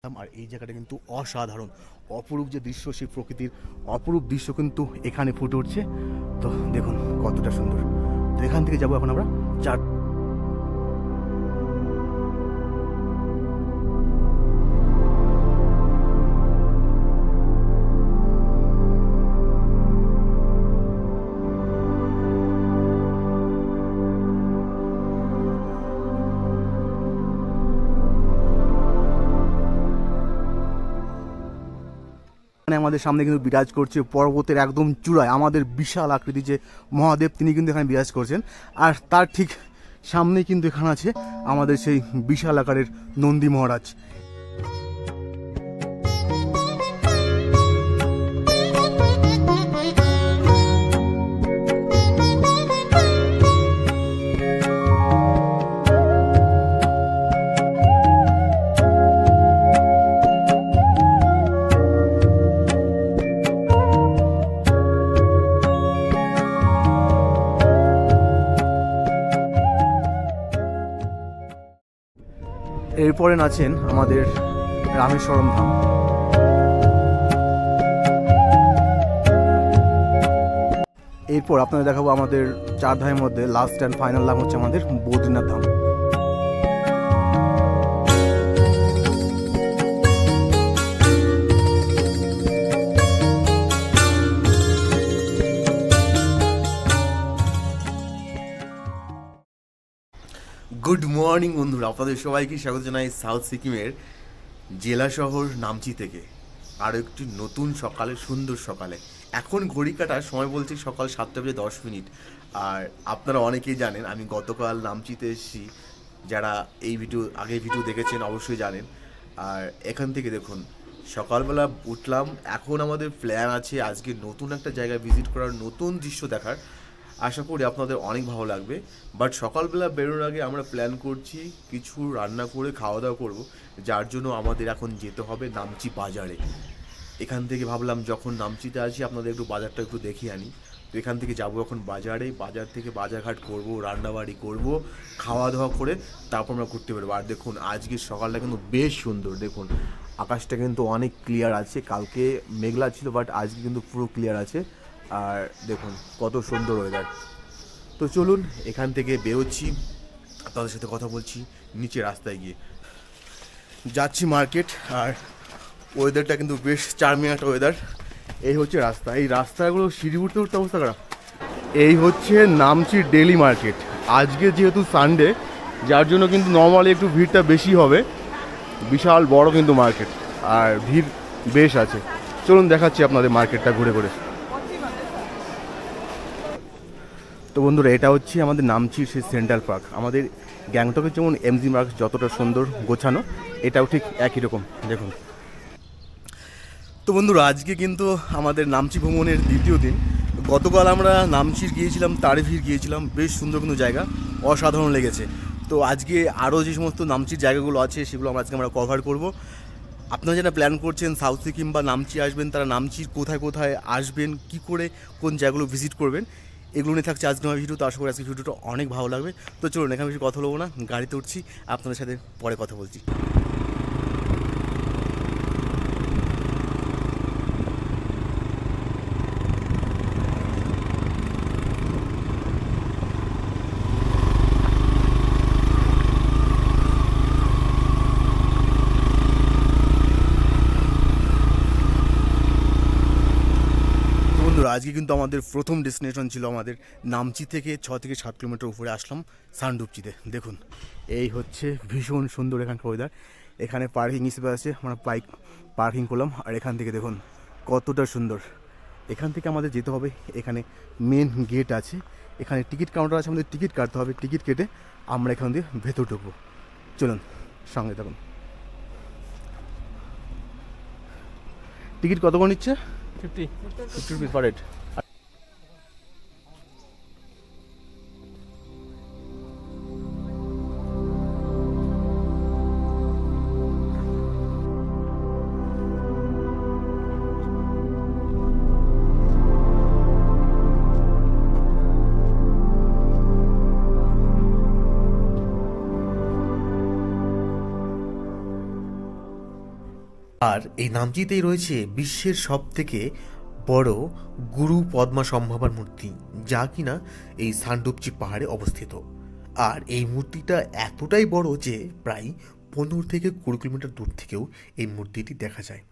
আর এই জায়গাটা কিন্তু অসাধারণ, অপরূপ যে দৃশ্য, সেই প্রকৃতির অপরূপ দৃশ্য কিন্তু এখানে ফুটে উঠছে। তো দেখুন কতটা সুন্দর। তো এখান থেকে যাবো এখন আমরা চার। আমাদের সামনে কিন্তু বিরাজ করছে পর্বতের একদম চূড়ায় আমাদের বিশাল আকৃতি যে মহাদেব, তিনি কিন্তু এখানে বিরাজ করছেন। আর তার ঠিক সামনেই কিন্তু এখানে আছে আমাদের সেই বিশাল আকারের নন্দী মহারাজ। এরপরে আছেন আমাদের রামেশ্বরম ধাম। এরপর আপনাদের দেখাবো আমাদের চার ধামের মধ্যে লাস্ট অ্যান্ড ফাইনাল ধাম হচ্ছে আমাদের বদ্রীনাথ ধাম। গুড মর্নিং বন্ধুরা, আপনাদের সবাইকে স্বাগত জানাই সাউথ সিকিমের জেলা শহর নামচি থেকে আরও একটি নতুন সকালে, সুন্দর সকালে। এখন ঘড়ি কাটার সময় বলছি সকাল 7:10। আর আপনারা অনেকেই জানেন আমি গতকাল নামচিতে এসেছি, যারা এই আগের ভিডিও দেখেছেন অবশ্যই জানেন। আর এখান থেকে দেখুন সকালবেলা উঠলাম। এখন আমাদের প্ল্যান আছে আজকে নতুন একটা জায়গায় ভিজিট করার, নতুন দৃশ্য দেখার। আশা করি আপনাদের অনেক ভালো লাগবে। বাট সকালবেলা বেরোনোর আগে আমরা প্ল্যান করছি কিছু রান্না করে খাওয়া দাওয়া করবো, যার জন্য আমাদের এখন যেতে হবে নামচি বাজারে। এখান থেকে ভাবলাম যখন নামচিতে আসি আপনাদের একটু বাজারটা একটু দেখিয়ে আনি। তো এখান থেকে যাবো এখন বাজারে, বাজার থেকে বাজারঘাট করবো, রান্নাবাড়ি করব, খাওয়া দাওয়া করে তারপর আমরা ঘুরতে বেরোবো। আর দেখুন আজকের সকালটা কিন্তু বেশ সুন্দর, দেখুন আকাশটা কিন্তু অনেক ক্লিয়ার আছে। কালকে মেঘলা ছিল বাট আজকে কিন্তু পুরো ক্লিয়ার আছে। আর দেখুন কত সুন্দর ওয়েদার। তো চলুন এখান থেকে বেরোচ্ছি, তাদের সাথে কথা বলছি নিচে রাস্তায় গিয়ে। যাচ্ছি মার্কেট। আর ওয়েদারটা কিন্তু বেশ চার্মিং একটা ওয়েদার। এই হচ্ছে রাস্তা, এই রাস্তাগুলো সিঁড়ি উঠতে উঠতে অবস্থা খারাপ। এই হচ্ছে নামচি ডেলি মার্কেট। আজকে যেহেতু সানডে, যার জন্য কিন্তু নর্মালি একটু ভিড়টা বেশি হবে। বিশাল বড় কিন্তু মার্কেট, আর ভিড় বেশ আছে। চলুন দেখাচ্ছি আপনাদের মার্কেটটা ঘুরে ঘুরে। তো বন্ধুরা, এটা হচ্ছে আমাদের নামচির সেই সেন্ট্রাল পার্ক। আমাদের গ্যাংটকের যেমন এমজি মার্ক যতটা সুন্দর গোছানো, এটাও ঠিক একই রকম দেখুন। তো বন্ধুরা, আজকে কিন্তু আমাদের নামচি ভ্রমণের দ্বিতীয় দিন। গতকাল আমরা নামচির গিয়েছিলাম, তারেভির গিয়েছিলাম, বেশ সুন্দর কিন্তু জায়গা, অসাধারণ লেগেছে। তো আজকে আরও যে সমস্ত নামচির জায়গাগুলো আছে সেগুলো আজকে আমরা কভার করব। আপনারা যারা প্ল্যান করছেন সাউথ সিকিম বা নামচি আসবেন, তারা নামচির কোথায় কোথায় আসবেন, কি করে কোন জায়গাগুলো ভিজিট করবেন, এগুলো নিয়ে থাকছে আজকে আমার ভিডিও। তো আশা করি আজকে ভিডিওটা অনেক ভালো লাগবে। তো চলুন এখানে বেশি কথা বলবো না, গাড়িতে উঠছি, আপনাদের সাথে পরে কথা বলছি। আজকে কিন্তু আমাদের প্রথম ডেস্টিনেশন ছিল আমাদের নামচি থেকে 6 থেকে 7 কিলোমিটার উপরে আসলাম সানডুপচিতে। দেখুন এই হচ্ছে ভীষণ সুন্দর এখানকার ওয়েদার। এখানে পার্কিং হিসেবে আছে, আমরা বাইক পার্কিং করলাম। আর এখান থেকে দেখুন কতটা সুন্দর। এখান থেকে আমাদের যেতে হবে, এখানে মেন গেট আছে, এখানে টিকিট কাউন্টার আছে, আমাদের টিকিট কাটতে হবে। টিকিট কেটে আমরা এখান দিয়ে ভেতর ঢুকবো। চলুন সঙ্গে থাকুন। টিকিট কত করে নিচ্ছে? 50 rupees per head. আর এই নামচিতেই রয়েছে বিশ্বের সব থেকে বড় গুরু পদ্মা সম্ভাবনার মূর্তি, যা কিনা এই সান্ডুপচি পাহাড়ে অবস্থিত। আর এই মূর্তিটা এতটাই বড় যে প্রায় 15 থেকে 20 কিলোমিটার দূর থেকেও এই মূর্তিটি দেখা যায়।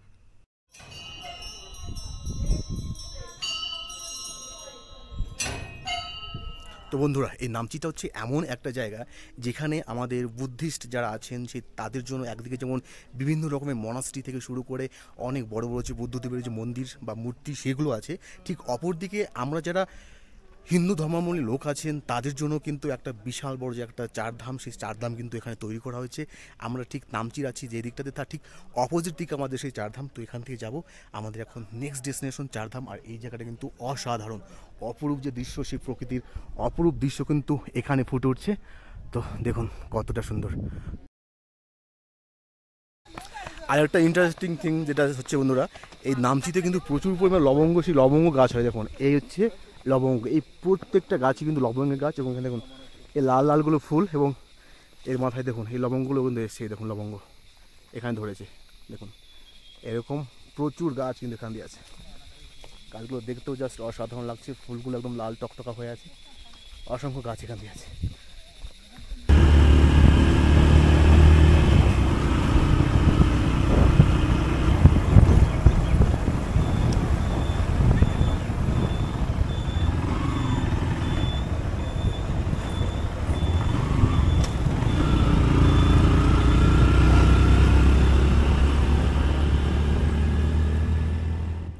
তো বন্ধুরা, এই নামচিটা হচ্ছে এমন একটা জায়গা যেখানে আমাদের বুদ্ধিস্ট যারা আছেন সে তাদের জন্য একদিকে যেমন বিভিন্ন রকমের মনাস্ট্রি থেকে শুরু করে অনেক বড় বড় যে বুদ্ধদেবের যে মন্দির বা মূর্তি সেগুলো আছে, ঠিক অপরদিকে আমরা যারা হিন্দু ধর্মাবলম্বী লোক আছেন তাদের জন্য কিন্তু একটা বিশাল বড় যে একটা চারধাম, সেই চারধাম কিন্তু এখানে তৈরি করা হয়েছে। আমরা ঠিক নামচির আছি যে দিকটাতে, তার ঠিক অপোজিট দিকে আমাদের সেই চারধাম। তো এখান থেকে যাব আমাদের এখন নেক্সট ডেস্টিনেশন চারধাম। আর এই জায়গাটা কিন্তু অসাধারণ, অপরূপ যে দৃশ্য, সেই প্রকৃতির অপরূপ দৃশ্য কিন্তু এখানে ফুটে উঠছে। তো দেখুন কতটা সুন্দর। আর একটা ইন্টারেস্টিং থিং যেটা হচ্ছে বন্ধুরা, এই নামচিতে কিন্তু প্রচুর পরিমাণে লবঙ্গ, সেই লবঙ্গ গাছ হয়। দেখুন এই হচ্ছে লবঙ্গ, এই প্রত্যেকটা গাছই কিন্তু লবঙ্গের গাছ। এবং এখানে দেখুন এই লাল লালগুলো ফুল, এবং এর মাথায় দেখুন এই লবঙ্গগুলো কিন্তু এসছে। দেখুন লবঙ্গ এখানে ধরেছে, দেখুন এরকম প্রচুর গাছ কিন্তু এখান দিয়ে আছে। গাছগুলো দেখতেও জাস্ট অসাধারণ লাগছে, ফুলগুলো একদম লাল টকটকা হয়ে আছে, অসংখ্য গাছ এখান দিয়ে আছে।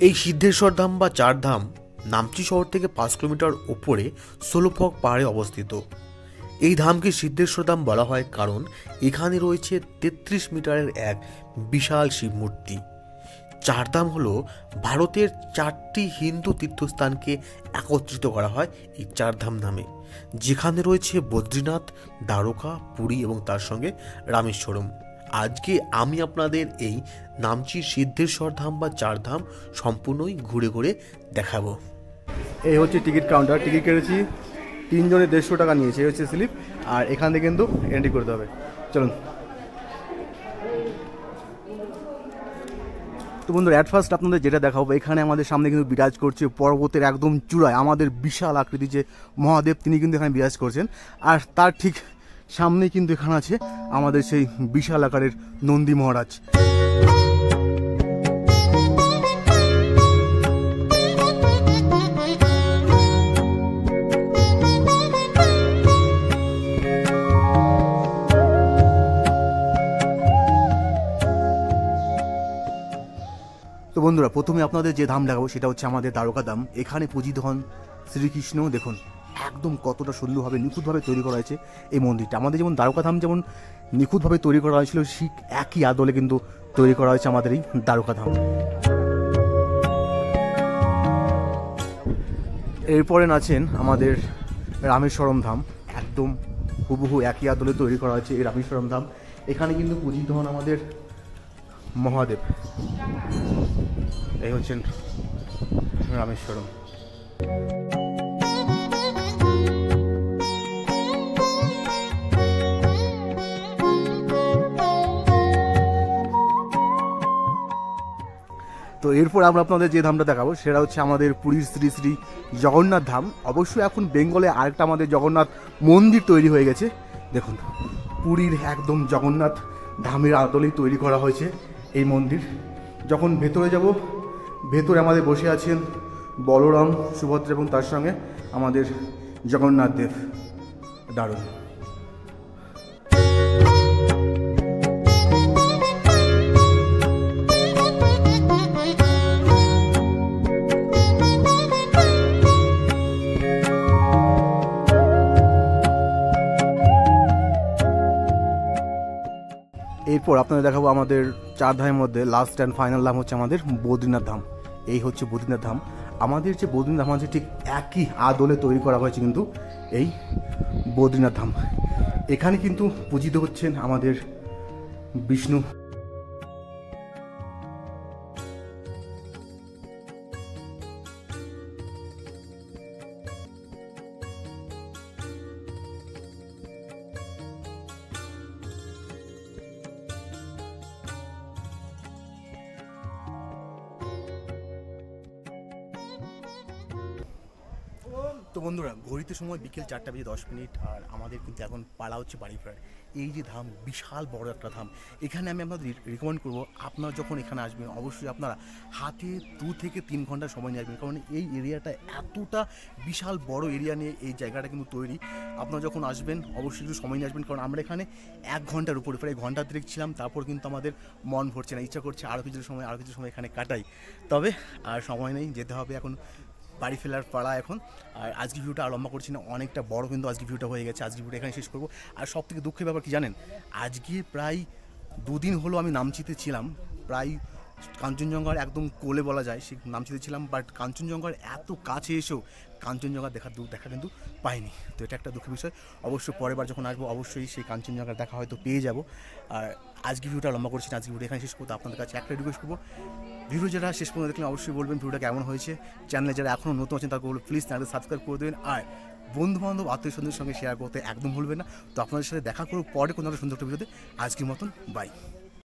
এই সিদ্ধেশ্বর ধাম বা চারধাম নামচি শহর থেকে 5 কিলোমিটার ওপরে সোলোফক পাহাড়ে অবস্থিত। এই ধামকে সিদ্ধেশ্বর ধাম বলা হয় কারণ এখানে রয়েছে 33 মিটারের এক বিশাল শিব মূর্তি। চারধাম হলো ভারতের 4টি হিন্দু তীর্থস্থানকে একত্রিত করা হয় এই চারধাম নামে, যেখানে রয়েছে বদ্রীনাথ, দ্বারকা, পুরী এবং তার সঙ্গে রামেশ্বরম। আজকে আমি আপনাদের এই নামচির সিদ্ধেশ্বর ধাম বা চারধাম সম্পূর্ণই ঘুরে ঘুরে দেখাবো। এই হচ্ছে টিকিট কাউন্টার, টিকিট কেটেছি, 3 জনের 150 টাকা নিয়েছে, এই হচ্ছে স্লিপ। আর এখান থেকে কিন্তু এন্ট্রি করতে হবে। চলুন। তো বন্ধুরা, অ্যাট ফার্স্ট আপনাদের যেটা দেখাবো, এখানে আমাদের সামনে কিন্তু বিরাজ করছে পর্বতের একদম চূড়ায় আমাদের বিশাল আকৃতির যে মহাদেব, তিনি কিন্তু এখানে বিরাজ করছেন। আর তার ঠিক সামনে কিন্তু এখানে আছে আমাদের সেই বিশাল আকারের নন্দী মহারাজ। তো বন্ধুরা, প্রথমে আপনাদের যে ধাম দেখাবো সেটা হচ্ছে আমাদের দ্বারকা ধাম। এখানে পূজিত হন শ্রীকৃষ্ণ। দেখুন একদম কতটা সুন্দরভাবে নিখুঁতভাবে তৈরি করা হয়েছে এই মন্দিরটা। আমাদের যেমন দ্বারকা ধাম যেমন নিখুঁতভাবে তৈরি করা হয়েছিল, ঠিক একই আদলে কিন্তু তৈরি করা হয়েছে আমাদের এই দ্বারকা ধাম। এরপরে আছেন আমাদের রামেশ্বরম ধাম, একদম হুবহু একই আদলে তৈরি করা হয়েছে এই রামেশ্বরম ধাম। এখানে কিন্তু পূজিত হন আমাদের মহাদেব। এই হচ্ছেন রামেশ্বরম। তো এরপর আমরা আপনাদের যে ধামটা দেখাবো সেটা হচ্ছে আমাদের পুরীর শ্রী শ্রী জগন্নাথ ধাম। অবশ্যই এখন বেঙ্গলে আরেকটা আমাদের জগন্নাথ মন্দির তৈরি হয়ে গেছে। দেখুন পুরীর একদম জগন্নাথ ধামের আদলেই তৈরি করা হয়েছে এই মন্দির। যখন ভেতরে যাব, ভেতরে আমাদের বসে আছেন বলরাম, সুভদ্রা এবং তার সঙ্গে আমাদের জগন্নাথ দেব। দারুণ। এরপর আপনাদের দেখাবো আমাদের চার ধামের মধ্যে লাস্ট অ্যান্ড ফাইনাল ধাম হচ্ছে আমাদের বদ্রীনাথ ধাম। এই হচ্ছে বদ্রীনাথ ধাম। আমাদের যে বদ্রীনাথ ধাম আছে ঠিক একই আদলে তৈরি করা হয়েছে কিন্তু এই বদ্রীনাথ ধাম। এখানে কিন্তু পূজিত হচ্ছেন আমাদের বিষ্ণু। তো বন্ধুরা ঘড়িতে সময় বিকেল 4:10 আর আমাদের কিন্তু এখন পালা হচ্ছে বাড়ি ফেরার। এই যে ধাম বিশাল বড় একটা ধাম, এখানে আমি আপনাদের রিকমেন্ড করবো আপনারা যখন এখানে আসবেন অবশ্যই আপনারা হাতে 2 থেকে 3 ঘন্টা সময় নিয়ে আসবেন, কারণ এই এরিয়াটা এতটা বিশাল বড় এরিয়া নিয়ে এই জায়গাটা কিন্তু তৈরি। আপনারা যখন আসবেন অবশ্যই একটু সময় নিয়ে আসবেন, কারণ আমরা এখানে 1 ঘন্টার উপরে প্রায় ঘন্টা 3 ছিলাম, তারপর কিন্তু আমাদের মন ভরছে না, ইচ্ছা করছে আরও কিছু সময় এখানে কাটাই। তবে আর সময় নেই, যেতে হবে এখন বাড়ি ফেরার পাড়া এখন। আর আজকে ভিউটা আর লম্বা করছি না, অনেকটা বড় কিন্তু আজকে ভিউটা হয়ে গেছে। আজকে ভিউটা এখানে শেষ করবো। আর সব থেকে দুঃখের ব্যাপার কি জানেন, আজকে প্রায় 2 দিন হলো আমি নামচিতে ছিলাম, প্রায় কাঞ্চনজঙ্ঘার একদম কোলে বলা যায় সেই নামচিতে ছিলাম, বাট কাঞ্চনজঙ্ঘার এত কাছে এসেও কাঞ্চনজঙ্ঘা দেখা কিন্তু পাইনি। তো এটা একটা দুঃখের বিষয়। অবশ্যই পরের বার যখন আসবো অবশ্যই সেই কাঞ্চনজঙ্ঘার দেখা হয়তো পেয়ে যাব। আর আজকে ভিউটা লম্বা করছি না, আজকে ভিডিও এখানে শেষ করতে আপনাদের কাছে একটা রিকোয়েস্ট করবো, ভিডিও যারা শেষ পর্যন্ত দেখলেন অবশ্যই বলবেন ভিডিওটা কেমন হয়েছে। চ্যানেলে যারা এখনও নতুন আছেন তাকে বলবো প্লিজ চ্যানেলটা সাবস্ক্রাইব করে দেবেন, আর বন্ধুবান্ধব আত্মীয় স্বজনের সঙ্গে শেয়ার করতে একদম ভুলবেন না। তো আপনাদের সাথে দেখা করবো পরে কোনো একটা সুন্দর একটা ভিডিওতে। আজকের মতন বাই।